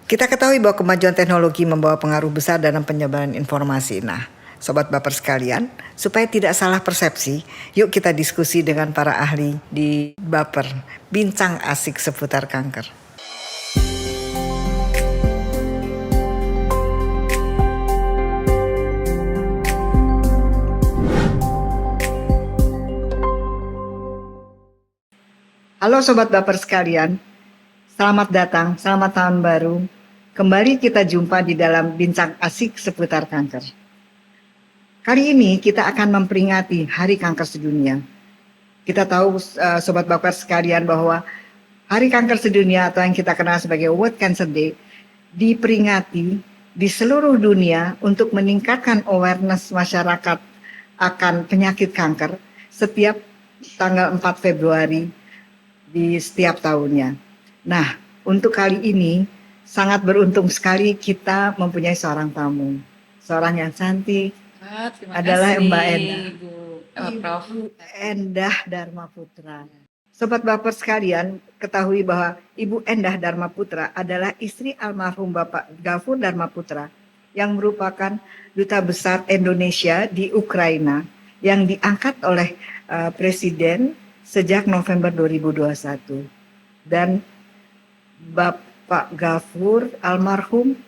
Kita ketahui bahwa kemajuan teknologi membawa pengaruh besar dalam penyebaran informasi. Nah, Sobat Baper sekalian, supaya tidak salah persepsi, yuk kita diskusi dengan para ahli di Baper, bincang asik seputar kanker. Halo Sobat Baper sekalian, selamat datang, selamat tahun baru. Kembali kita jumpa di dalam bincang asik seputar kanker. Kali ini kita akan memperingati Hari Kanker Sedunia. Kita tahu Sobat Baper sekalian bahwa Hari Kanker Sedunia atau yang kita kenal sebagai World Cancer Day diperingati di seluruh dunia untuk meningkatkan awareness masyarakat akan penyakit kanker setiap tanggal 4 Februari di setiap tahunnya. Nah, untuk kali ini sangat beruntung sekali kita mempunyai seorang tamu, seorang yang cantik, adalah Mbak Endah. Ibu Endah Dharma Putra. Sobat Baper sekalian, ketahui bahwa Ibu Endah Dharma Putra adalah istri almarhum Bapak Ghafur Dharma Putra yang merupakan Duta Besar Indonesia di Ukraina yang diangkat oleh Presiden sejak November 2021. Dan Bapak Ghafur almarhum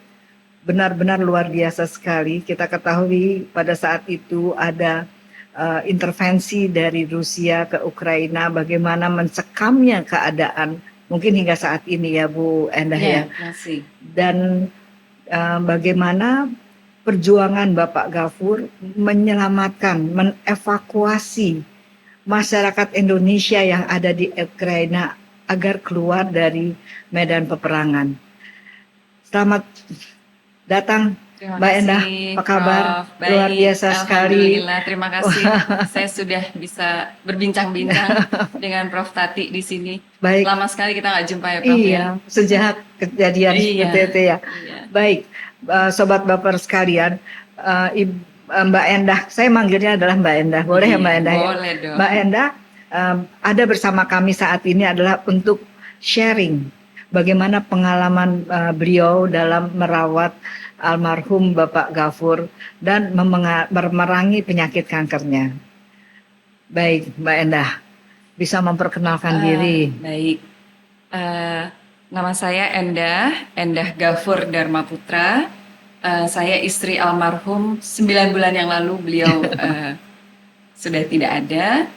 benar-benar luar biasa sekali. Kita ketahui pada saat itu ada intervensi dari Rusia ke Ukraina, bagaimana mencekamnya keadaan mungkin hingga saat ini ya Bu Endah ya. Masih. Dan bagaimana perjuangan Bapak Ghafur menyelamatkan, mengevakuasi masyarakat Indonesia yang ada di Ukraina agar keluar dari medan peperangan. Selamat datang Mbak Endah, apa kabar? Baik, Luar biasa sekali. Alhamdulillah, terima kasih. Saya sudah bisa berbincang-bincang dengan Prof Tati di sini. Baik. Lama sekali kita nggak jumpa ya Prof. Iya, sejak kejadian seperti itu ya. Iya. Baik, Sobat Baper sekalian, Mbak Endah, saya manggilnya adalah Mbak Endah. Boleh ya Mbak Endah? Boleh dong. Mbak Endah ada bersama kami saat ini adalah untuk sharing bagaimana pengalaman beliau dalam merawat almarhum Bapak Ghafur dan memerangi penyakit kankernya. Baik, Mbak Endah, bisa memperkenalkan diri. Baik, nama saya Endah Ghafur Dharma Putra. Saya istri almarhum 9 bulan yang lalu beliau sudah tidak ada.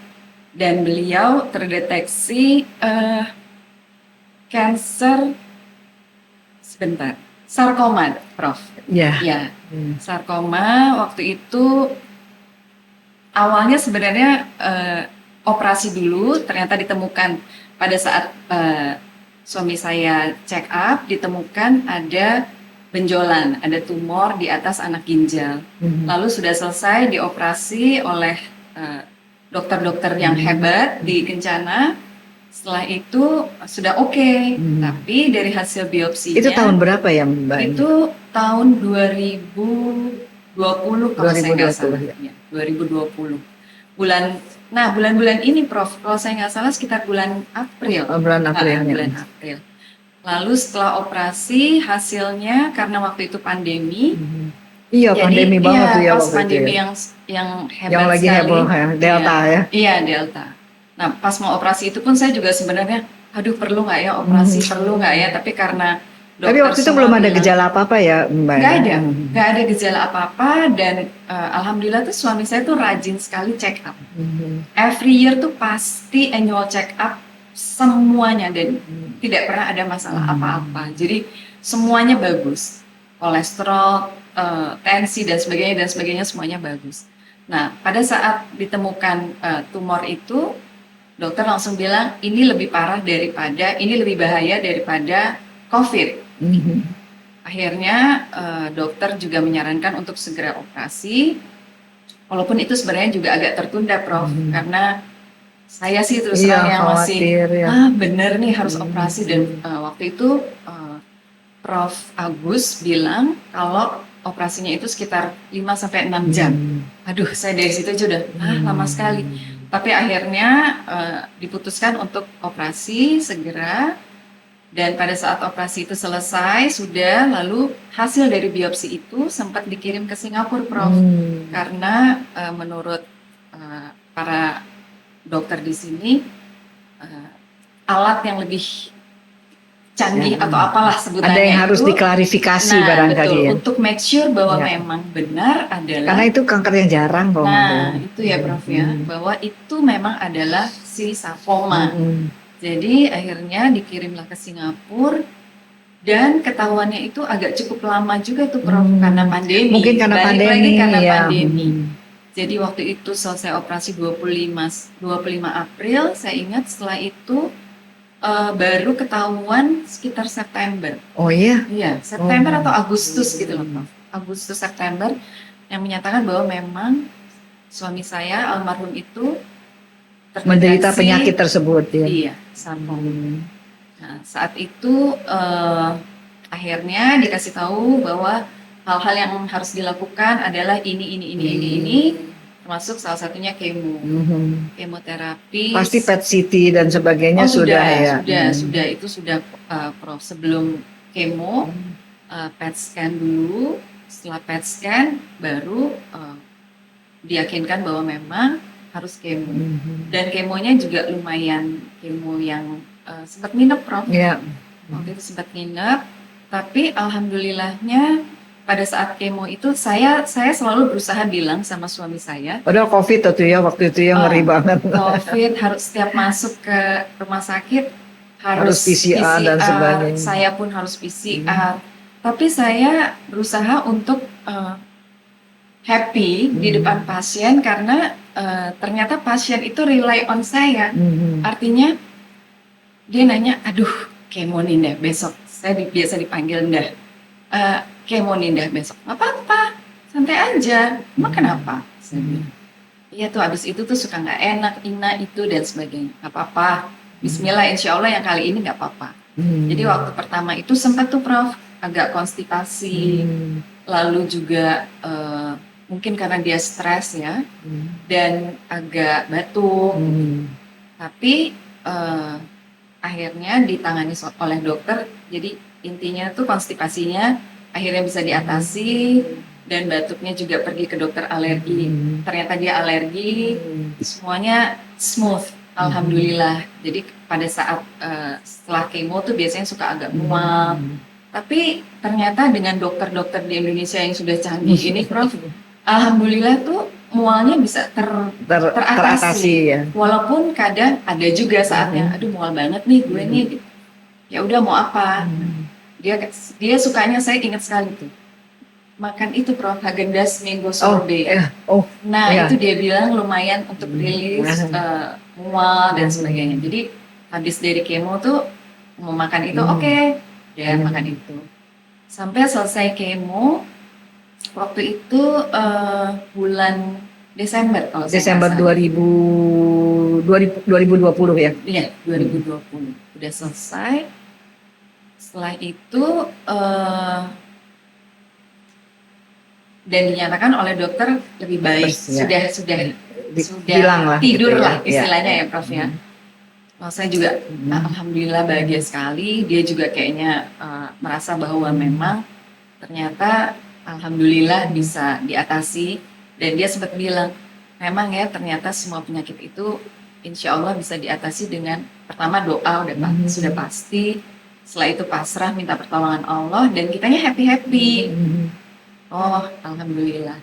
Dan beliau terdeteksi kanker sarkoma, Prof. Ya, sarkoma waktu itu awalnya sebenarnya operasi dulu, ternyata ditemukan pada saat suami saya check up, ditemukan ada benjolan, ada tumor di atas anak ginjal. Lalu sudah selesai dioperasi oleh dokter-dokter yang hebat di Kencana. Setelah itu sudah oke. Tapi dari hasil biopsinya. Itu tahun berapa ya Mbak? Itu tahun 2020 kalau saya nggak salah. Ya, 2020. Bulan-bulan ini Prof, kalau saya nggak salah sekitar bulan April. Bulan April. Bulan April. Lalu setelah operasi hasilnya karena waktu itu pandemi. Iya, pandemi banget tuh ya waktu pandemi itu yang hebat yang lagi sekali. Heboh ya, Delta ya. Iya, Delta. Nah, pas mau operasi itu pun saya juga sebenarnya, aduh perlu nggak ya operasi, perlu nggak ya? Tapi karena dokter tapi waktu itu belum ada gejala apa-apa ya Mbak? Nggak ada gejala apa-apa dan alhamdulillah tuh suami saya tuh rajin sekali check up. Every year tuh pasti annual check up semuanya dan tidak pernah ada masalah apa-apa. Jadi semuanya bagus, kolesterol, tensi dan sebagainya semuanya bagus. Nah, pada saat ditemukan tumor itu, dokter langsung bilang ini lebih bahaya daripada COVID. Akhirnya dokter juga menyarankan untuk segera operasi, walaupun itu sebenarnya juga agak tertunda, Prof, karena saya sih terus terang yang masih bener nih harus operasi dan waktu itu Prof Agus bilang kalau operasinya itu sekitar 5-6 jam. Aduh, saya dari situ aja udah lama sekali. Tapi akhirnya diputuskan untuk operasi segera Dan pada saat operasi itu selesai, sudah, lalu hasil dari biopsi itu sempat dikirim ke Singapura, Prof. Karena menurut para dokter di sini, alat yang lebih canggih atau apalah sebutannya ada yang harus itu, diklarifikasi barangkali betul, ya. untuk make sure bahwa memang benar adalah, karena itu kanker yang jarang kok. itu ya Prof ya, bahwa itu memang adalah si sarkoma. Jadi akhirnya dikirimlah ke Singapura dan ketahuannya itu agak cukup lama juga tuh Prof, karena pandemi. Mungkin karena Balik pandemi, lagi karena ya. pandemi. Jadi waktu itu selesai operasi 25 April, saya ingat setelah itu baru ketahuan sekitar September. Oh iya? Iya, September atau Agustus gitu loh Prof. Agustus September yang menyatakan bahwa memang suami saya almarhum itu menderita penyakit tersebut ya. Iya, sarkoma. Nah, saat itu akhirnya dikasih tahu bahwa hal-hal yang harus dilakukan adalah ini, termasuk salah satunya kemoterapi. Pasti PET CT dan sebagainya sudah ya. Sudah itu sudah Prof. Sebelum kemo, PET scan dulu. Setelah PET scan baru diyakinkan bahwa memang harus kemo. Dan kemonya juga lumayan, kemo yang sempat nginep Prof. Yeah. Waktu itu sempat nginep, tapi alhamdulillahnya pada saat kemo itu saya selalu berusaha bilang sama suami saya. Padahal COVID itu ya, waktu itu yang ngeri banget. COVID harus setiap masuk ke rumah sakit harus PCR dan sebagainya. Saya pun harus PCR. Tapi saya berusaha untuk happy di depan pasien karena ternyata pasien itu rely on saya. Artinya dia nanya, aduh kemo nih Ndah besok. Saya biasa dipanggil Ndah. Kemo nih Ndah besok. Apa-apa, santai aja. Emang kenapa? Saya bilang, iya tuh abis itu tuh suka nggak enak, itu dan sebagainya. Nggak apa-apa. Bismillah, insya Allah yang kali ini nggak apa-apa. Jadi waktu pertama itu sempat tuh Prof agak konstipasi, lalu juga mungkin karena dia stres ya, dan agak batuk. Tapi akhirnya ditangani oleh dokter. Jadi intinya tuh konstipasinya akhirnya bisa diatasi dan batuknya juga pergi ke dokter alergi. Ternyata dia alergi, semuanya smooth. Alhamdulillah. Jadi pada saat setelah kemo tuh biasanya suka agak mual. Tapi ternyata dengan dokter-dokter di Indonesia yang sudah canggih ini, Prof, alhamdulillah tuh mualnya bisa teratasi. Ya. Walaupun kadang ada juga saatnya, aduh mual banget nih gue nih. Ya udah mau apa? Dia sukanya, saya ingat sekali tuh. Makan itu Prof, Häagen-Dazs mango sorbet. Itu dia bilang lumayan untuk rilis mual dan sebagainya. Jadi habis dari kemo tuh mau makan itu dia makan itu. Sampai selesai kemo waktu itu bulan Desember kalau Desember 2020 ya. Iya, 2020. Udah selesai. Setelah itu dan dinyatakan oleh dokter lebih baik, sudah tidur lah istilahnya ya Prof ya. Saya juga alhamdulillah bahagia sekali. Dia juga kayaknya merasa bahwa memang ternyata alhamdulillah bisa diatasi, dan dia sempat bilang memang ya ternyata semua penyakit itu insya Allah bisa diatasi dengan pertama doa sudah pasti, setelah itu pasrah minta pertolongan Allah dan kitanya happy. Oh alhamdulillah.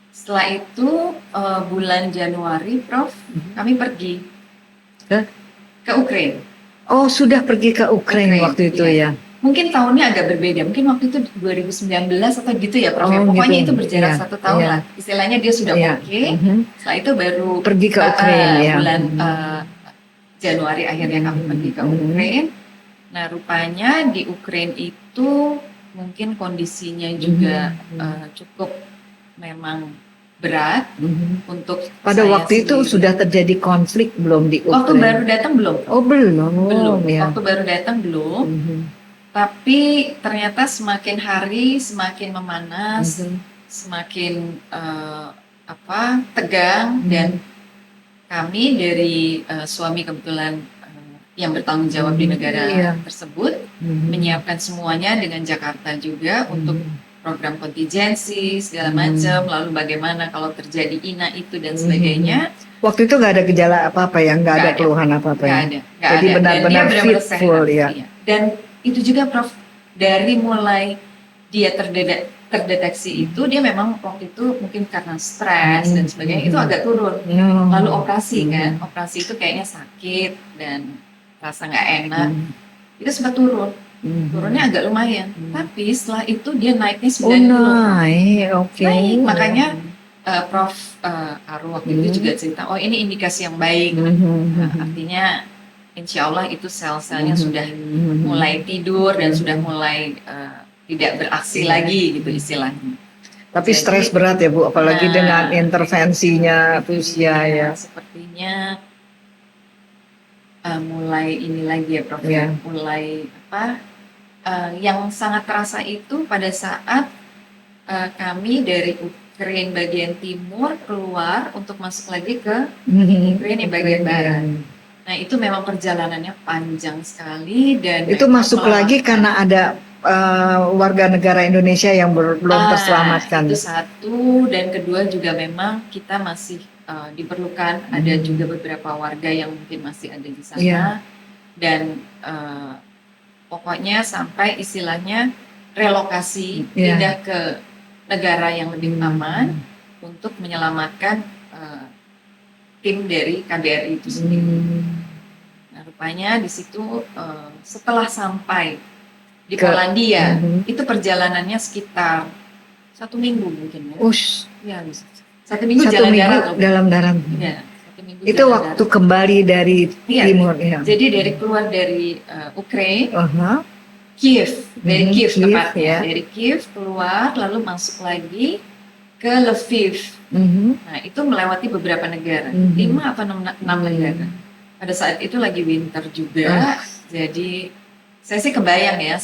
Setelah itu bulan Januari Prof kami pergi ke Ukraina. Oh sudah pergi ke Ukraina waktu itu ya. Mungkin tahunnya agak berbeda, mungkin waktu itu 2019 atau gitu ya Prof. Pokoknya itu berjarak 1 tahun lah. Istilahnya dia sudah oke. Setelah itu baru pergi ke Ukraina bulan Januari akhirnya kami pergi ke Ukraina. Nah rupanya di Ukraina itu mungkin kondisinya juga cukup memang berat untuk pada waktu itu sudah terjadi konflik belum di Ukraina? Waktu baru datang belum. Oh belum. Ya. Waktu baru datang belum. Tapi ternyata semakin hari semakin memanas, semakin tegang dan kami dari suami kebetulan yang bertanggung jawab di negara Iya. tersebut, menyiapkan semuanya dengan Jakarta juga untuk program kontingensi segala macam, lalu bagaimana kalau terjadi ina itu dan sebagainya. Waktu itu nggak ada gejala apa-apa ya, nggak ada ada. keluhan apa-apa Nggak ya. ada, nggak Jadi ada. benar-benar Dan dia benar-benar fit full sehat. ya. Iya. Dan itu juga Prof, dari mulai dia terdeteksi itu, dia memang waktu itu mungkin karena stres dan sebagainya itu agak turun. Lalu operasi kan, operasi itu kayaknya sakit dan rasa nggak enak, itu sempat turun. Turunnya agak lumayan, tapi setelah itu dia naiknya 9 kilo. Naik, oke. Naik, makanya Prof Aru waktu itu juga cerita, oh ini indikasi yang baik. Nah, artinya insya Allah itu sel-selnya sudah mulai tidur dan sudah mulai tidak beraksi lagi gitu istilahnya. Tapi Jadi, stres berat ya Bu, apalagi nah, dengan intervensinya usia ya. Sepertinya mulai ini lagi ya Prof, Ya. mulai apa? Yang sangat terasa itu pada saat kami dari Ukraine bagian timur keluar untuk masuk lagi ke Ukraine yang bagian barat. Nah itu memang perjalanannya panjang sekali dan itu masuk lagi karena ada warga negara Indonesia yang belum terselamatkan. Itu satu, dan kedua juga memang kita masih diperlukan ada juga beberapa warga yang mungkin masih ada di sana dan pokoknya sampai istilahnya relokasi pindah ke negara yang lebih aman untuk menyelamatkan tim dari KBRI itu sendiri. Nah, rupanya di situ setelah sampai di Polandia itu perjalanannya sekitar 1 minggu mungkin ya. Ya, 1 minggu jalan darat. Dalam darat. Ya, 1 minggu itu waktu darat. Kembali dari timur ya. Jadi dari keluar dari Ukraina, Kiev, dari Kiev tepatnya. Dari Kiev keluar lalu masuk lagi ke Lviv. Nah, itu melewati beberapa negara, 5 atau 6 negara. Pada saat itu lagi winter juga, jadi saya sih kebayang ya,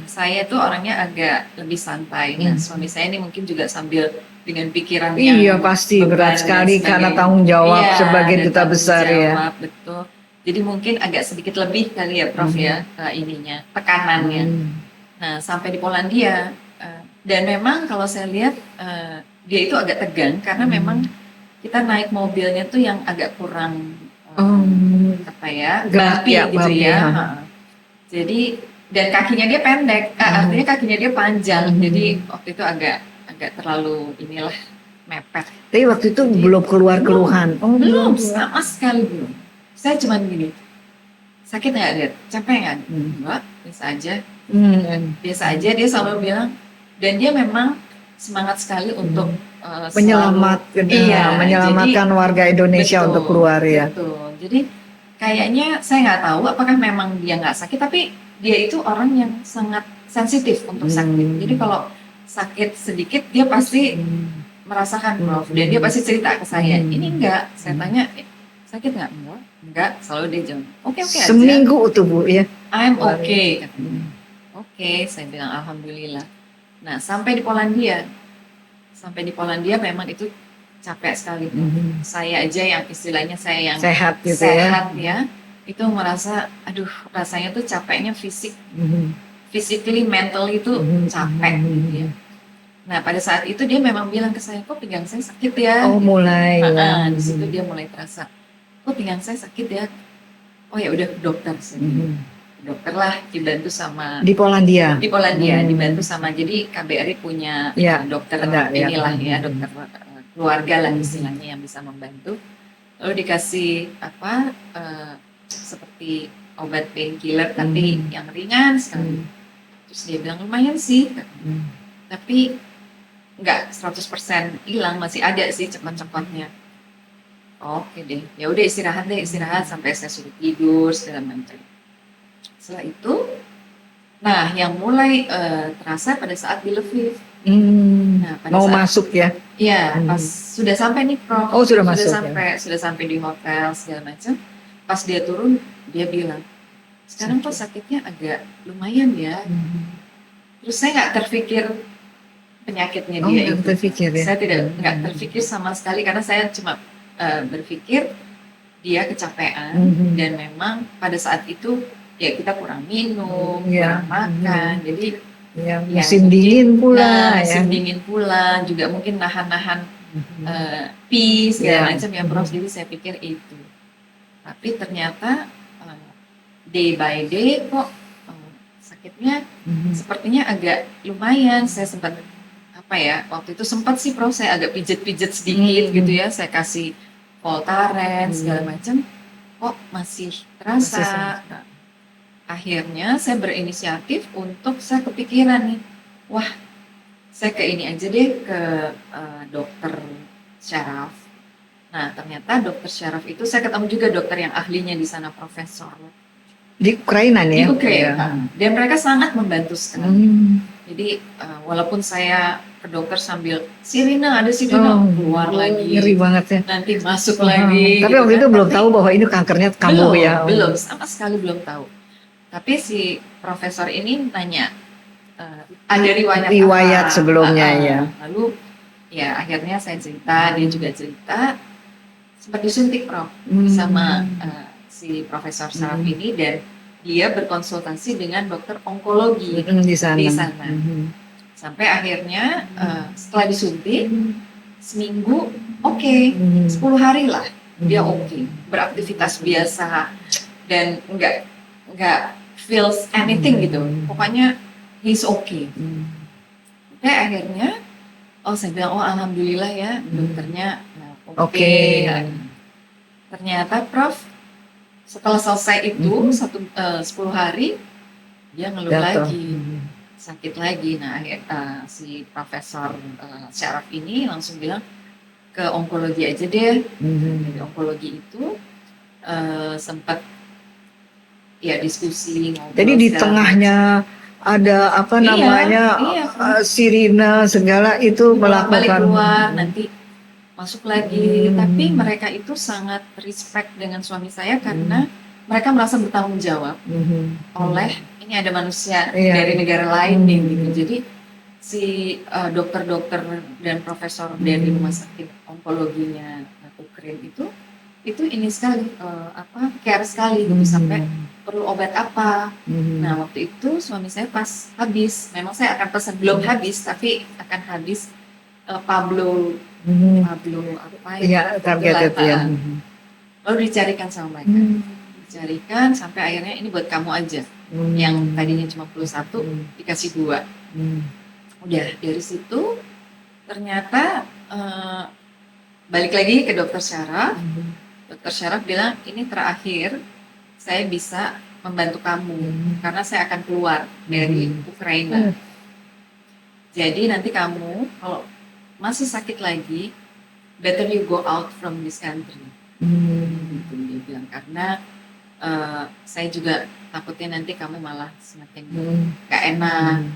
saya tuh orangnya agak lebih santai. Nah, suami saya ini mungkin juga sambil dengan pikiran yang pasti berat sekali karena tanggung jawab sebagai duta besar ya. Betul. Jadi mungkin agak sedikit lebih kali ya Prof ya ininya, tekanannya. Nah, sampai di Polandia dan memang kalau saya lihat dia itu agak tegang karena memang kita naik mobilnya tuh yang agak kurang apa ya, bumpy gitu ya. Jadi dan kakinya dia pendek, artinya kakinya dia panjang. Jadi waktu itu agak terlalu inilah mepet. Tapi waktu itu belum keluar keluhan. Belum sama sekali belum. Saya cuma gini, sakit nggak lihat, capek nggak? Enggak, biasa aja. Biasa aja, dia selalu bilang. Dan dia memang semangat sekali untuk menyelamatkan warga Indonesia untuk keluar ya. Betul. Jadi kayaknya saya nggak tahu apakah memang dia nggak sakit, tapi dia itu orang yang sangat sensitif untuk sakit. Jadi kalau sakit sedikit dia pasti merasakan Prof. Dan dia pasti cerita ke saya. Ini enggak, saya tanya sakit nggak? Enggak, selalu dia jawab oke aja. Seminggu tuh Bu ya. I'm okay. Oke, saya bilang alhamdulillah. Nah sampai di Polandia memang itu capek sekali. Saya aja yang istilahnya saya yang sehat gitu ya, itu merasa aduh rasanya tuh capeknya physically, mentally itu capek gitu ya. Nah pada saat itu dia memang bilang ke saya, kok pinggang saya sakit ya? Oh mulai. Di situ dia mulai terasa, kok pinggang saya sakit ya? Oh ya udah ke dokter sih. Dokter lah dibantu sama di Polandia dibantu sama, jadi KBRI punya dokter inilah ya, dokter keluarga lah istilahnya yang bisa membantu. Lalu dikasih seperti obat painkiller tapi yang ringan sekali. Terus dia bilang lumayan sih, tapi nggak 100% hilang, masih ada sih cekot-cekotnya. Oke deh, ya udah istirahat sampai saya suruh tidur segala macam. Setelah itu, nah yang mulai terasa pada saat di Lviv. Nah, mau masuk ya? Iya, pas sudah sampai nih Prof. Oh sudah masuk. Sudah sampai di hotel segala macam. Pas dia turun, dia bilang, sekarang kok sakitnya agak lumayan ya. Terus saya nggak terpikir penyakitnya dia itu. Terpikir, ya? Saya nggak terpikir sama sekali karena saya cuma berpikir dia kecapean dan memang pada saat itu ya kita kurang minum, Ya. kurang makan, jadi Ya, ya musim mungkin- dingin pula, musim ya. dingin pula, juga mungkin nahan-nahan pee segala Ya. macam ya Prof. Jadi saya pikir itu. Tapi ternyata day by day kok sakitnya sepertinya agak lumayan. Saya sempat waktu itu sempat sih Prof, saya agak pijet-pijet sedikit gitu ya, saya kasih Voltaren segala macam, kok masih terasa. Nah, akhirnya saya berinisiatif untuk saya kepikiran nih, wah saya ke ini aja deh, ke dokter syaraf. Nah ternyata dokter syaraf itu saya ketemu juga dokter yang ahlinya di sana, profesor Di Ukraina nih di ya? Ukraina, dan mereka sangat membantu sekali. Jadi walaupun saya ke dokter sambil Sirina keluar lagi, ngeri banget ya. nanti masuk lagi. Tapi gitu waktu kan. itu belum tahu bahwa ini kankernya kambuh ya? Belum, sama sekali belum tahu. Tapi si profesor ini nanya, ada riwayat sebelumnya ya. Lalu ya akhirnya saya cerita, dia juga cerita, sempat disuntik Prof sama si profesor saraf ini, dan dia berkonsultasi dengan dokter onkologi di sana. Sampai akhirnya setelah disuntik seminggu oke, 10 hari lah dia oke, beraktivitas biasa dan nggak feels anything gitu, pokoknya he's okay. Sampai akhirnya saya bilang alhamdulillah ya dokternya oke. Ternyata Prof setelah selesai itu 10 hari dia ngeluh lagi, sakit lagi. Nah si profesor syaraf ini langsung bilang ke onkologi aja deh. Dari onkologi itu sempat ya diskusi, ngobrol. Jadi di tengahnya ada apa namanya Sirina segala itu melakukan balik keluar, nanti masuk lagi. Tapi mereka itu sangat respect dengan suami saya karena mereka merasa bertanggung jawab oleh ini ada manusia dari negara lain nih gitu. Jadi si dokter-dokter dan profesor dari rumah sakit onkologinya Ukraina itu ini sekali care sekali gitu, sampai perlu obat apa. Nah waktu itu suami saya pas habis, memang saya akan pesan belum habis tapi akan habis Pablo apa ya target itu ya. Lalu dicarikan sama mereka, dicarikan sampai akhirnya ini buat kamu aja, yang tadinya cuma 1 dikasih 2. Udah dari situ ternyata balik lagi ke dokter syaraf. Dokter syaraf bilang ini terakhir saya bisa membantu kamu karena saya akan keluar dari Ukraina. Jadi nanti kamu kalau masih sakit lagi, better you go out from this country. Gitu dia bilang, karena saya juga takutnya nanti kamu malah semakin gak enak.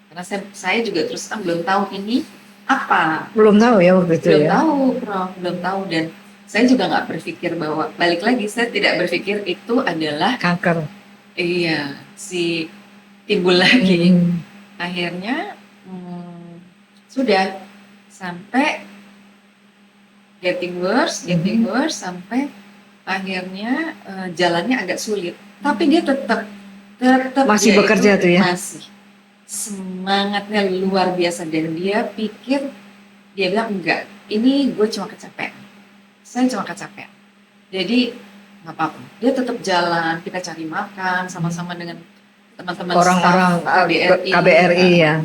Karena saya juga terus terang belum tahu ini apa. Belum tahu ya waktu itu belum tahu Prof, belum tahu, dan saya juga nggak berpikir bahwa, balik lagi saya tidak berpikir itu adalah kanker. Iya, si timbul lagi. Akhirnya sudah sampai getting worse sampai akhirnya jalannya agak sulit. Tapi dia tetap masih bekerja tuh ya. Masih semangatnya luar biasa, dan dia pikir, dia bilang enggak, ini gue cuma kecapean, saya cuma kecapean, jadi nggak apa-apa. Dia tetap jalan, kita cari makan sama-sama dengan teman-teman orang-orang KBRI ya.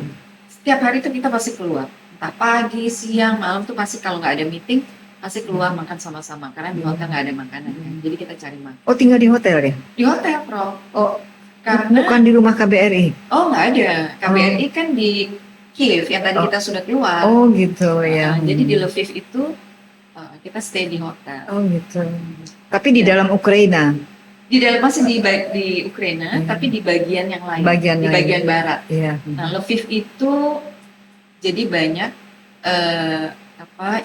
Setiap hari itu kita pasti keluar, entah pagi, siang, malam tuh pasti, kalau nggak ada meeting pasti keluar makan sama-sama, karena di hotel nggak ada makanan kan. Jadi kita cari makan. Oh, tinggal di hotel ya? Di hotel, Prof. Oh, karena bukan di rumah KBRI? Oh, nggak ada. KBRI kan di Kiev yang tadi kita sudah keluar. Oh gitu ya. Jadi di Lviv itu kita stay di hotel. Oh gitu. Tapi di dalam Ukraina? Di dalam, masih di Ukraina, tapi di bagian yang lain, di bagian barat. Iya. Nah, Lviv itu jadi banyak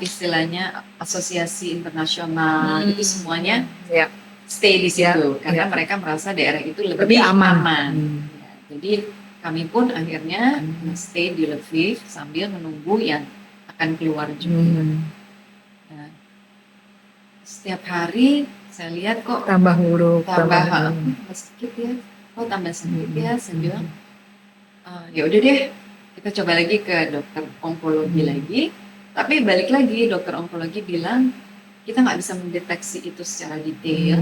istilahnya asosiasi internasional, itu semuanya stay di situ karena mereka merasa daerah itu lebih aman. Ya, jadi kami pun akhirnya stay di Lviv sambil menunggu yang akan keluar juga. Nah, setiap hari saya lihat kok tambah buruk, tambah sakit ya, kok tambah sakit ya. Saya bilang, ya udah deh, kita coba lagi ke dokter onkologi lagi. Tapi balik lagi, dokter onkologi bilang kita nggak bisa mendeteksi itu secara detail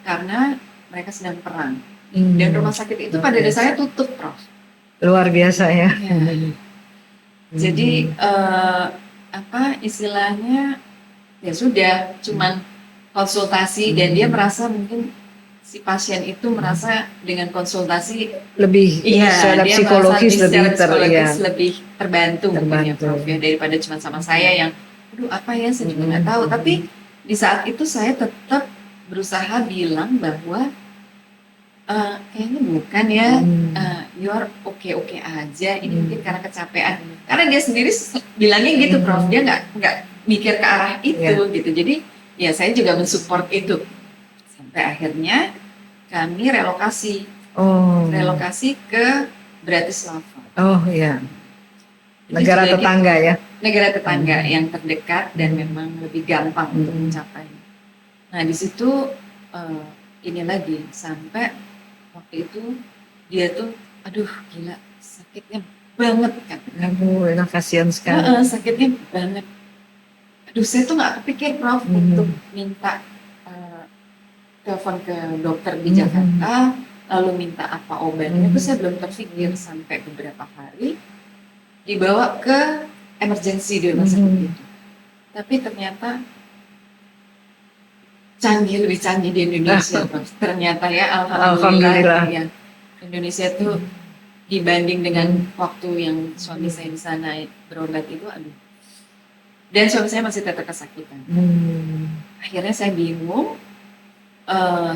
karena mereka sedang perang. Dan rumah sakit itu pada dasarnya tutup, Prof. Luar biasa ya. Jadi apa istilahnya, ya sudah, cuman konsultasi dan dia merasa mungkin si pasien itu merasa dengan konsultasi lebih secara dia psikologis lebih terbantu mungkin ya, Prof, ya, daripada cuma sama saya yang aduh apa ya, saya juga nggak tahu. Tapi di saat itu saya tetap berusaha bilang bahwa kayaknya bukan ya, you're oke aja, ini mungkin karena kecapean. Karena dia sendiri bilangnya gitu, Prof, dia nggak mikir ke arah itu gitu. Jadi ya saya juga mensupport itu. Sampai akhirnya kami relokasi ke Bratislava. Oh iya. Negara tetangga ya. Negara tetangga yang terdekat dan memang lebih gampang untuk mencapai. Nah di situ ini lagi sampai waktu itu dia tuh aduh gila sakitnya banget kan. Aduh, kasihan sekali. Sakitnya banget. Aduh saya tuh nggak kepikir, Prof, untuk minta telepon ke dokter di Jakarta, lalu minta apa obatnya, itu saya belum terpikir sampai beberapa hari dibawa ke emergency di rumah sakit itu. Tapi ternyata lebih canggih di Indonesia, Prof. Ternyata ya, alhamdulillah. Ya, Indonesia tuh dibanding dengan waktu yang suami saya di sana berobat itu, aduh. Dan suami saya masih tetap kesakitan. Akhirnya saya bingung.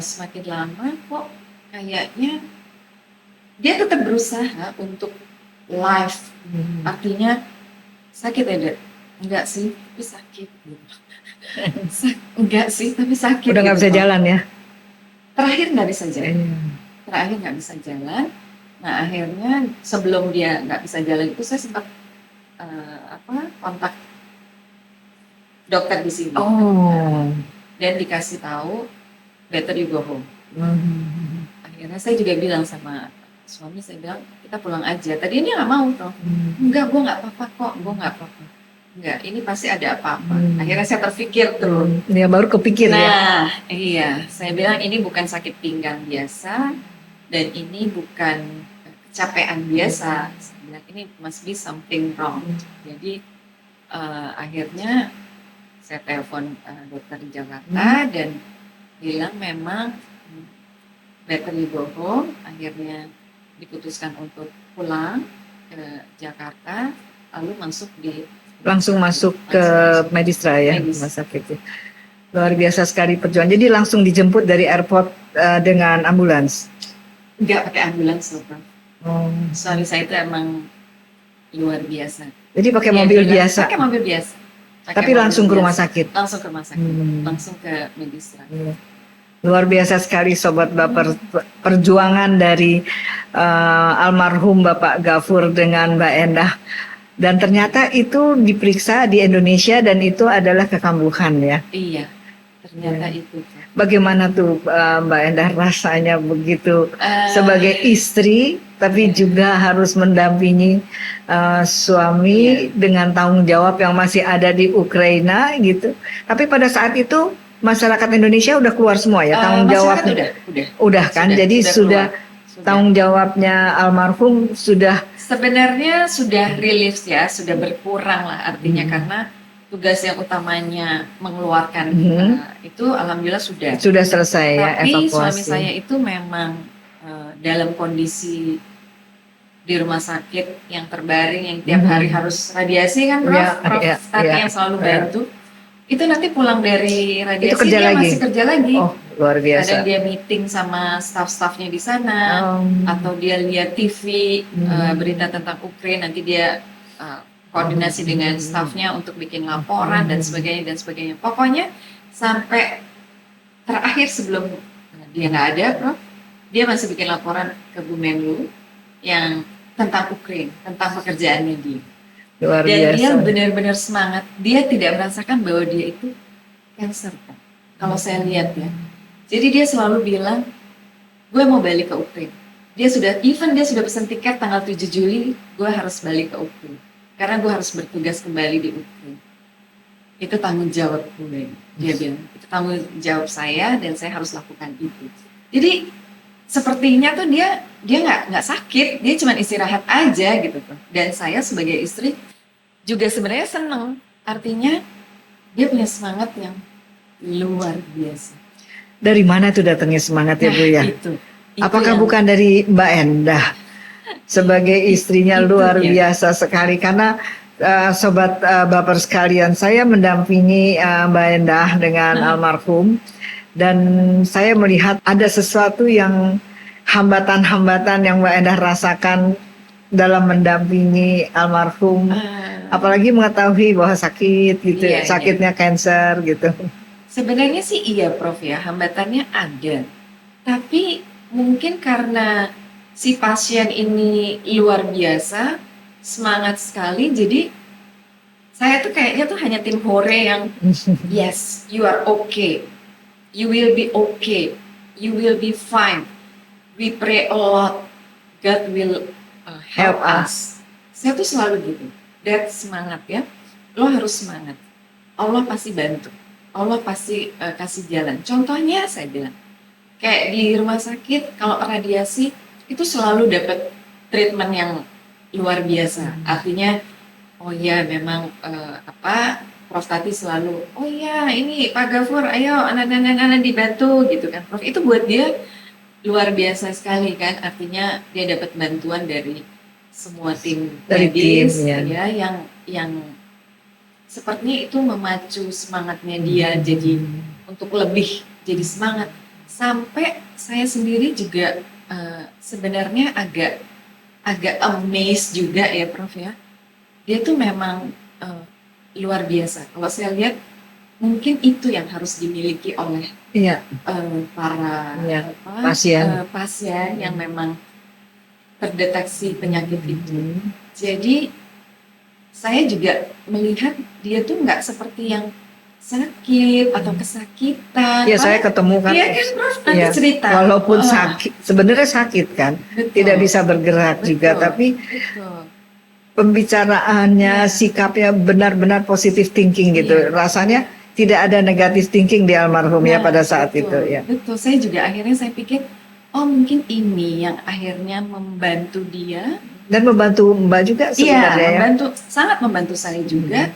Semakin lama kok kayaknya dia tetap berusaha untuk live. Artinya sakit ya, Dek? Enggak sih, tapi sakit. Enggak sih, tapi sakit. Udah nggak bisa jalan ya? Terakhir nggak bisa jalan. Nah akhirnya sebelum dia nggak bisa jalan itu saya sempat kontak dokter di sini. Dan dikasih tahu better you go home. Akhirnya saya juga bilang sama suami, saya bilang kita pulang aja. Tadi dia nggak mau, toh. Enggak, gue nggak apa-apa kok, gue nggak apa-apa. Enggak, ini pasti ada apa-apa. Akhirnya saya terpikir tuh. Ya baru kepikir ya. Nah, iya, saya bilang ini bukan sakit pinggang biasa dan ini bukan kecapean biasa. Saya bilang ini must be something wrong. Jadi akhirnya saya telepon dokter di Jakarta dan bilang memang better you go home. Akhirnya diputuskan untuk pulang ke Jakarta, lalu langsung masuk ke Medistra ya, rumah sakit. Luar biasa sekali perjuangan. Jadi langsung dijemput dari airport dengan ambulans? Enggak pakai ambulans, Prof. Suami saya itu emang luar biasa. Jadi pakai mobil biasa? Pakai mobil biasa. Tapi langsung ke rumah sakit? Langsung ke rumah sakit, langsung ke Medistra. Luar biasa sekali Sobat Baper, perjuangan dari almarhum Bapak Gafur dengan Mbak Endah. Dan ternyata itu diperiksa di Indonesia dan itu adalah kekambuhan ya? Iya, ternyata itu. Bagaimana tuh Mbak Endah rasanya begitu sebagai istri, tapi juga harus mendampingi suami dengan tanggung jawab yang masih ada di Ukraina gitu. Tapi pada saat itu masyarakat Indonesia udah keluar semua ya tanggung jawabnya. Udah kan, jadi sudah tanggung jawabnya almarhum sebenarnya sudah relief ya, sudah berkurang lah artinya karena tugas yang utamanya mengeluarkan itu alhamdulillah sudah selesai ya evakuasi. Tapi suami saya itu memang dalam kondisi di rumah sakit yang terbaring yang tiap hari harus radiasi kan, Prof yang selalu bantu. Itu nanti pulang dari radiasi dia masih kerja lagi. Oh, luar biasa. Kadang dia meeting sama staff-staffnya di sana, atau dia lihat TV berita tentang Ukraina, nanti dia koordinasi dengan staffnya untuk bikin laporan dan sebagainya. Pokoknya sampai terakhir sebelum dia nggak ada, Prof, dia masih bikin laporan ke Bu Menlu yang tentang Ukraina, tentang pekerjaannya dia. Luar Dan biasa. dia benar-benar semangat. Dia tidak merasakan bahwa dia itu cancer. Kalau saya lihat ya, Jadi dia selalu bilang, gue mau balik ke Ukraina. Dia sudah pesan tiket tanggal 7 Juli, gue harus balik ke Ukraina. Karena gue harus bertugas kembali di Ukraina. Itu tanggung jawab gue. Dia bilang, itu tanggung jawab saya dan saya harus lakukan itu. Jadi sepertinya tuh dia nggak sakit, dia cuma istirahat aja gitu tuh. Dan saya sebagai istri juga sebenarnya seneng. Artinya dia punya semangat yang luar biasa. Dari mana tuh datangnya semangat ya Bu ya? Itu Apakah yang, bukan dari Mbak Endah sebagai istrinya itu luar dia. biasa sekali? Karena sobat baper sekalian, saya mendampingi Mbak Endah dengan almarhum dan saya melihat ada sesuatu yang hambatan-hambatan yang Mbak Endah rasakan dalam mendampingi almarhum, apalagi mengetahui bahwa sakit gitu, Iya, sakitnya cancer gitu. Sebenarnya sih iya Prof ya, hambatannya ada. Tapi mungkin karena si pasien ini luar biasa, semangat sekali, jadi saya tuh kayaknya tuh hanya tim hore yang yes, you are okay, you will be okay, you will be fine, we pray a lot, God will help us. Saya tuh selalu gitu, that semangat ya, lo harus semangat, Allah pasti bantu. Allah pasti kasih jalan. Contohnya saya bilang, kayak di rumah sakit kalau radiasi itu selalu dapat treatment yang luar biasa. Artinya, oh ya memang Prof Tati selalu, oh ya ini Pak Gafur, ayo anak-anak dibantu gitu kan. Prof itu buat dia luar biasa sekali kan. Artinya dia dapat bantuan dari semua tim Dari medis tim, ya yang sepertinya itu memacu semangatnya dia jadi untuk lebih jadi semangat. Sampai saya sendiri juga sebenarnya agak amazed juga ya Prof ya. Dia tuh memang luar biasa. Kalau saya lihat mungkin itu yang harus dimiliki oleh para pasien yang memang terdeteksi penyakit itu. Jadi saya juga melihat dia tuh nggak seperti yang sakit atau kesakitan. Ya saya ketemu kan. Iya kan Prof, nanti cerita. Walaupun sakit, sebenarnya sakit kan, tidak bisa bergerak juga, tapi pembicaraannya, sikapnya benar-benar positive thinking gitu. Rasanya tidak ada negative thinking di almarhumnya pada saat itu. Ya. Betul, saya juga akhirnya saya pikir, oh mungkin ini yang akhirnya membantu dia. Dan membantu Mbak juga sebenarnya. Iya, sangat membantu saya juga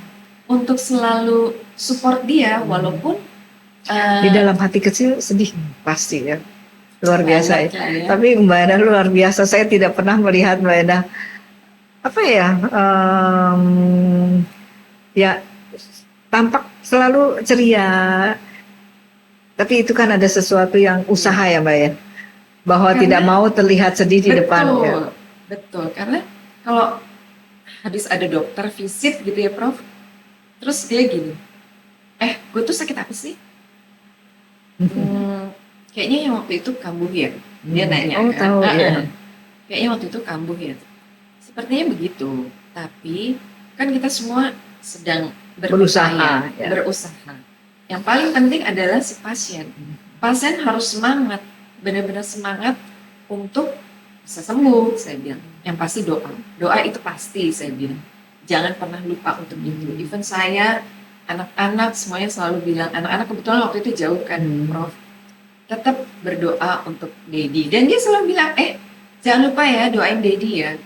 untuk selalu support dia walaupun di dalam hati kecil sedih pasti ya, luar biasa ya. Tapi Mbak Endah luar biasa, saya tidak pernah melihat Mbak Endah ya tampak selalu ceria. Tapi itu kan ada sesuatu yang usaha ya Mbak ya, bahwa tidak mau terlihat sedih di depan ya. Betul, karena kalau habis ada dokter visit gitu ya Prof, terus dia gini, gue tuh sakit apa sih? Kayaknya yang waktu itu kambuh ya, dia nanya kan. Tahu ya. Kayaknya waktu itu kambuh ya. Sepertinya begitu, tapi kan kita semua sedang berusaha. Yang paling penting adalah si pasien. Pasien harus semangat, benar-benar semangat untuk bisa sembuh, saya bilang. Yang pasti doa itu pasti, saya bilang. Jangan pernah lupa untuk itu. Even saya, anak-anak semuanya selalu bilang, anak-anak kebetulan waktu itu jauh kan, Prof. Tetap berdoa untuk Dedi. Dan dia selalu bilang, jangan lupa ya doain Dedi ya.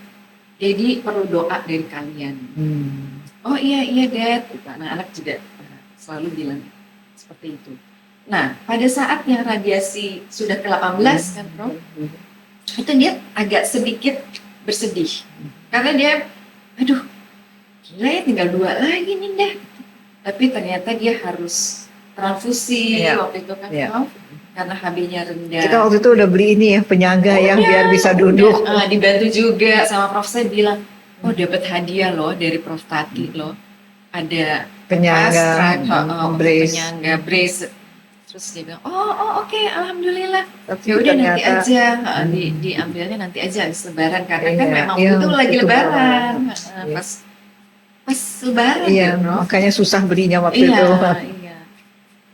Dedi perlu doa dari kalian. Oh iya Dad. Anak-anak juga selalu bilang seperti itu. Nah, pada saat yang radiasi sudah ke-18 kan, Prof, itu dia agak sedikit bersedih karena dia gila ya tinggal 2 lagi nih deh, tapi ternyata dia harus transfusi waktu itu kan Prof, karena HB-nya rendah. Kita waktu itu udah beli ini ya penyangga yang biar bisa duduk. Dibantu juga sama Prof, saya bilang dapat hadiah loh dari Prof Tati loh, ada penyangga, brace. Terus dia bilang, oke, alhamdulillah. Ya udah nanti aja, diambilnya nanti aja habis Lebaran karena kan memang itu lagi Lebaran, pas Lebaran. Iya, makanya susah belinya waktu itu. Iya.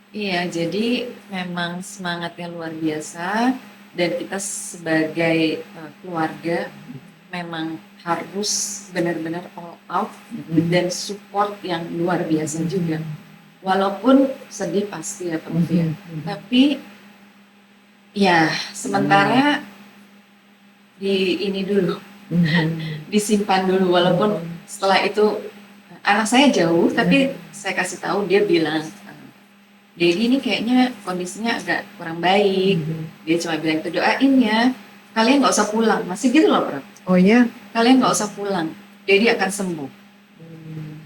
Iya, jadi memang semangatnya luar biasa dan kita sebagai keluarga memang harus benar-benar all out dan support yang luar biasa juga. Walaupun sedih pasti ya Prof ya. Tapi ya sementara di ini dulu, disimpan dulu. Walaupun setelah itu anak saya jauh, tapi saya kasih tahu dia bilang, Dedi ini kayaknya kondisinya agak kurang baik. Dia cuma bilang itu doain ya. Kalian nggak usah pulang. Masih gitu loh Prof. Oh ya. Kalian nggak usah pulang. Dedi akan sembuh.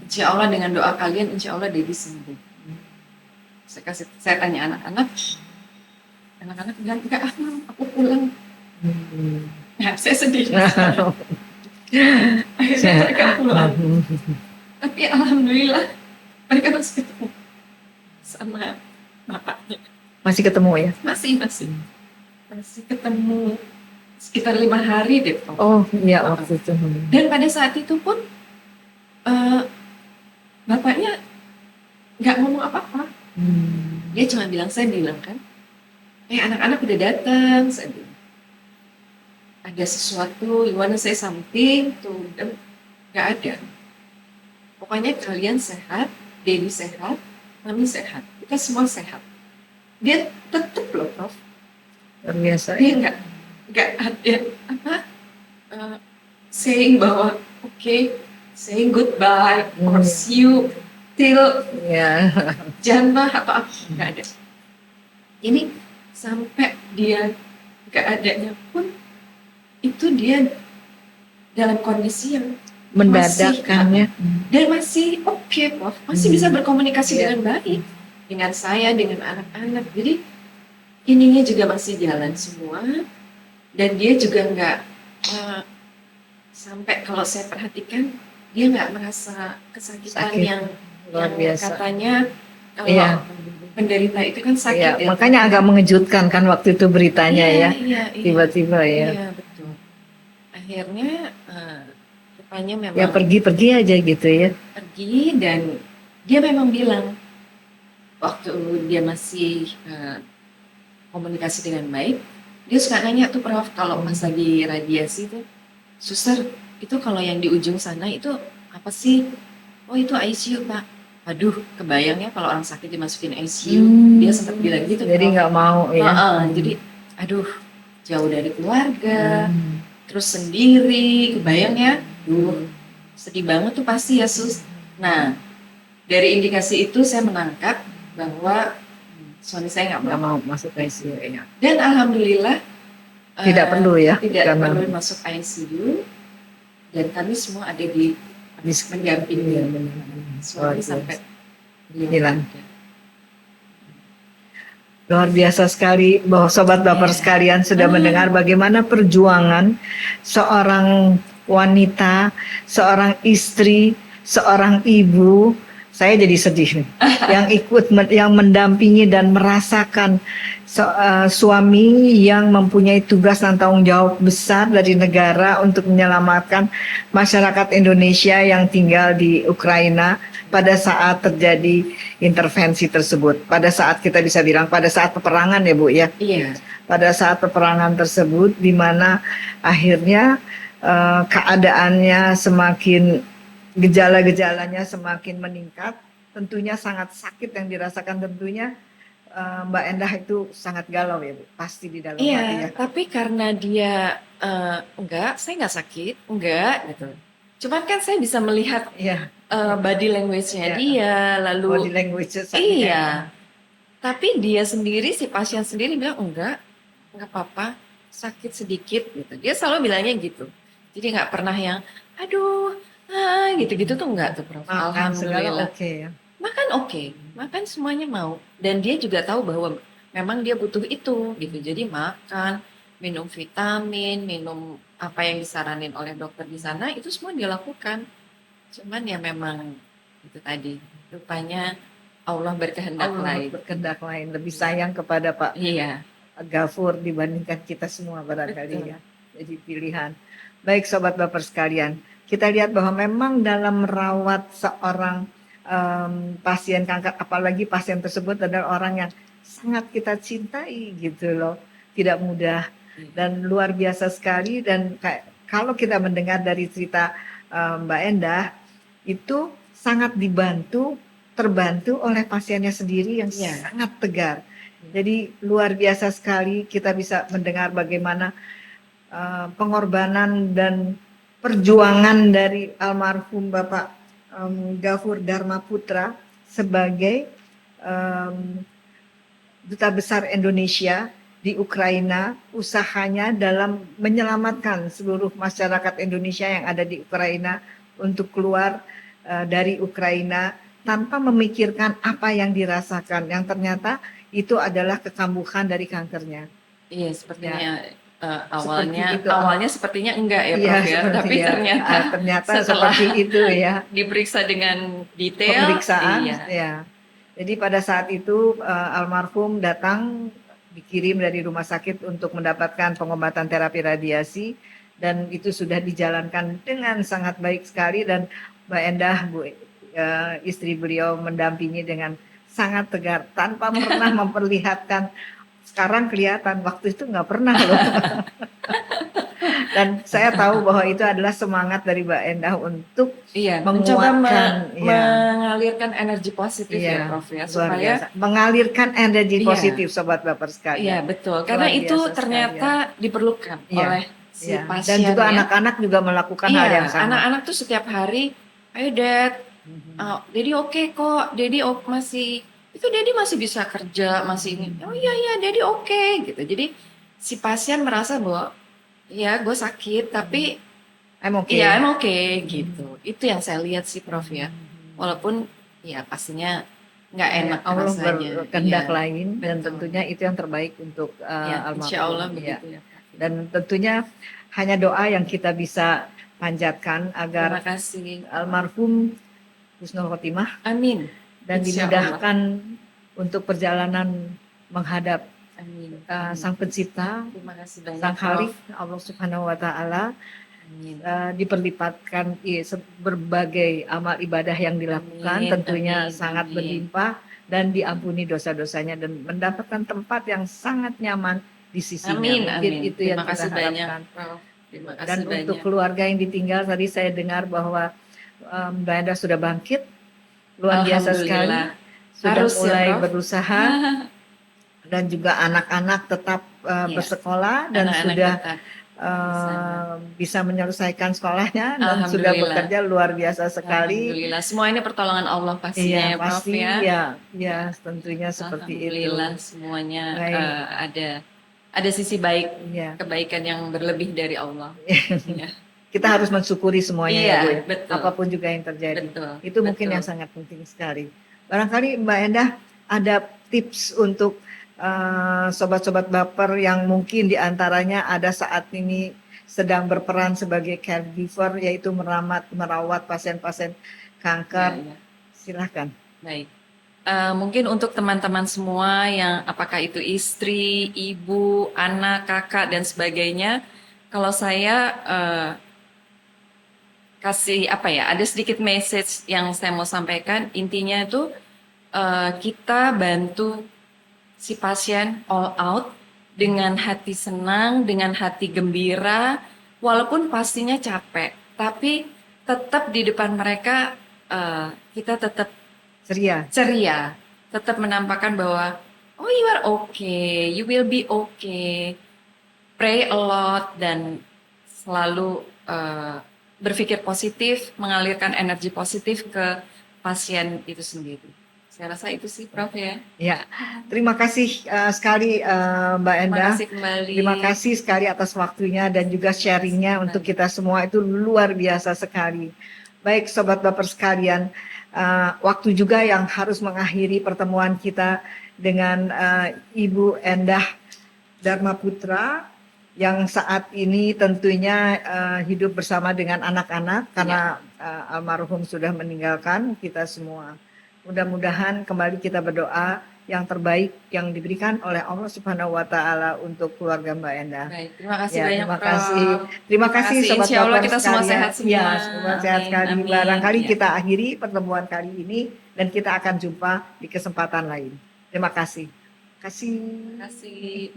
Insya Allah dengan doa kalian, insya Allah Dedi sembuh. Saya tanya anak-anak bilang enggak Mam, aku pulang. Nah, saya sedih. Akhirnya mereka pulang. Tapi alhamdulillah mereka masih ketemu sama bapaknya. Masih ketemu ya? Masih ketemu sekitar 5 hari deh Prof. Oh iya waktu itu. Dan pada saat itu pun bapaknya nggak ngomong apa-apa. Dia cuma bilang, saya bilang kan, anak-anak udah datang, saya bilang. Ada sesuatu, you wanna say something, tuh, dan nggak ada. Pokoknya kalian sehat, Dedi sehat, Mami sehat, kita semua sehat. Dia tetap loh Prof. Luar biasa. Dia nggak ada saying bahwa saying goodbye or see you till jannah atau apa, nggak ada. Ini sampai dia nggak adanya pun itu dia dalam kondisi yang mendadakannya dan masih Prof, masih bisa berkomunikasi dengan baik dengan saya, dengan anak-anak. Jadi ininya juga masih jalan semua dan dia juga nggak sampai, kalau saya perhatikan dia nggak merasa kesakitan yang luar biasa. Katanya kalau penderita itu kan sakit ya. Makanya agak mengejutkan kan waktu itu beritanya tiba-tiba ya. Iya betul. Akhirnya rupanya memang ya pergi aja gitu ya. Pergi, dan dia memang bilang waktu dia masih komunikasi dengan baik, dia suka nanya tuh Prof, kalau pas lagi radiasi tuh, suster itu kalau yang di ujung sana itu apa sih? Oh itu ICU Pak. Aduh, kebayangnya kalau orang sakit dimasukin ICU, dia sempat bilang gitu. Jadi nggak mau ya. Jadi, aduh, jauh dari keluarga, terus sendiri, kebayangnya, sedih banget tuh pasti ya Sus. Nah, dari indikasi itu saya menangkap bahwa suami saya nggak mau masuk ICU ya. Dan alhamdulillah tidak perlu ya. Tidak perlu masuk ICU, dan kami semua ada di mendampingi suami sampai hilang. Luar biasa sekali bahwa sobat baper sekalian sudah mendengar bagaimana perjuangan seorang wanita, seorang istri, seorang ibu. Saya jadi sedih nih, yang ikut, yang mendampingi dan merasakan suami yang mempunyai tugas dan tanggung jawab besar dari negara untuk menyelamatkan masyarakat Indonesia yang tinggal di Ukraina pada saat terjadi intervensi tersebut. Pada saat kita bisa bilang pada saat peperangan ya Bu ya. Iya. Pada saat peperangan tersebut di mana akhirnya keadaannya semakin, gejala-gejalanya semakin meningkat, tentunya sangat sakit yang dirasakan, tentunya Mbak Endah itu sangat galau ya Bu, pasti di dalam hati ya. Tapi karena dia saya nggak sakit, gitu. Cuman kan saya bisa melihat body language-nya dia, lalu body language tapi dia sendiri, si pasien sendiri bilang enggak apa-apa, sakit sedikit gitu. Dia selalu bilangnya gitu. Jadi nggak pernah yang aduh gitu-gitu tuh enggak tuh Prof. Alhamdulillah. Makan semuanya mau, dan dia juga tahu bahwa memang dia butuh itu gitu. Jadi makan, minum vitamin, minum apa yang disaranin oleh dokter di sana, itu semua dia lakukan. Cuman ya memang itu tadi, rupanya Allah berkehendak lain, lebih sayang kepada Pak Iya. Gafur dibandingkan kita semua barangkali ya. Jadi pilihan. Baik sobat baper sekalian, kita lihat bahwa memang dalam merawat seorang pasien kanker, apalagi pasien tersebut adalah orang yang sangat kita cintai gitu loh, tidak mudah dan luar biasa sekali. Dan kalau kita mendengar dari cerita Mbak Endah itu sangat terbantu oleh pasiennya sendiri yang sangat tegar. Jadi luar biasa sekali kita bisa mendengar bagaimana pengorbanan dan perjuangan dari almarhum Bapak Gafur Dharma Putra sebagai Duta Besar Indonesia di Ukraina, usahanya dalam menyelamatkan seluruh masyarakat Indonesia yang ada di Ukraina untuk keluar dari Ukraina tanpa memikirkan apa yang dirasakan, yang ternyata itu adalah kekambuhan dari kankernya. Iya, sepertinya awalnya sepertinya enggak ya, Prof ya, tapi ternyata setelah seperti itu ya. Diperiksa dengan detail. Pemeriksaan, ya. Jadi pada saat itu almarhum datang dikirim dari rumah sakit untuk mendapatkan pengobatan terapi radiasi dan itu sudah dijalankan dengan sangat baik sekali dan Mbak Endah, istri beliau mendampingi dengan sangat tegar tanpa pernah memperlihatkan. Sekarang kelihatan, waktu itu nggak pernah loh. Dan saya tahu bahwa itu adalah semangat dari Mbak Endah untuk mencoba mengalirkan energi positif ya Prof ya, supaya mengalirkan energi positif Sobat Baper sekalian. Iya betul, karena itu ternyata diperlukan oleh si pasien. Dan juga anak-anak juga melakukan hal yang sama. Anak-anak tuh setiap hari, ayo Dad, Daddy oke kok, Daddy masih itu Daddy masih bisa kerja, masih ini. Oh iya Daddy oke gitu. Jadi si pasien merasa bahwa ya gue sakit tapi I'm okay gitu. Itu yang saya lihat sih Prof ya. Walaupun ya pastinya nggak enak Allah rasanya. Berkehendak lain dan tentunya itu yang terbaik untuk almarhum. Insya Allah begitu ya. Dan tentunya hanya doa yang kita bisa panjatkan agar almarhum husnul khotimah. Amin. Dan dimudahkan untuk perjalanan menghadap Sang Pencipta, Sang Khalik Allah Subhanahu Wa Taala, diperlipatkan berbagai amal ibadah yang dilakukan, tentunya sangat berlimpah dan diampuni dosa-dosanya dan mendapatkan tempat yang sangat nyaman di sisinya. Mungkin itu yang kita harapkan. Dan untuk keluarga yang ditinggal, tadi saya dengar bahwa Mbak Endah sudah bangkit. Luar biasa sekali, sudah mulai berusaha dan juga anak-anak tetap bersekolah dan sudah bisa menyelesaikan sekolahnya dan sudah bekerja luar biasa sekali. Alhamdulillah, semua ini pertolongan Allah pastinya ya Prof ya. Ya, tentunya seperti itu. Alhamdulillah semuanya ada sisi baik, kebaikan yang berlebih dari Allah. Kita harus mensyukuri semuanya ya Bu, betul. Apapun juga yang terjadi. Itu mungkin yang sangat penting sekali. Barangkali Mbak Endah ada tips untuk sobat-sobat baper yang mungkin diantaranya ada saat ini sedang berperan sebagai caregiver, yaitu merawat pasien-pasien kanker. Silahkan. Baik. Mungkin untuk teman-teman semua yang apakah itu istri, ibu, anak, kakak dan sebagainya, kalau saya kasih ada sedikit message yang saya mau sampaikan. Intinya itu kita bantu si pasien all out dengan hati senang, dengan hati gembira, walaupun pastinya capek, tapi tetap di depan mereka kita tetap ceria, tetap menampakkan bahwa oh you are okay, you will be okay, pray a lot dan selalu berpikir positif, mengalirkan energi positif ke pasien itu sendiri. Saya rasa itu sih Prof ya. Ya, terima kasih sekali Mbak Endah. Terima kasih kembali. Terima kasih sekali atas waktunya dan juga sharingnya untuk kita semua, itu luar biasa sekali. Baik Sobat Baper sekalian, waktu juga yang harus mengakhiri pertemuan kita dengan Ibu Endah Dharma Putra yang saat ini tentunya hidup bersama dengan anak-anak karena almarhum sudah meninggalkan kita semua. Mudah-mudahan kembali kita berdoa yang terbaik yang diberikan oleh Allah Subhanahu wa taala untuk keluarga Mbak Enda. Baik, terima kasih Ya, banyak terima Prof. kasih. Terima kasih sobat Insya Allah baper kita semua sekalian. sehat semua. Ya, semua sehat Amin, sekali. amin. Barangkali Ya. kita akhiri pertemuan kali ini dan kita akan jumpa di kesempatan lain. Terima kasih. Terima kasih.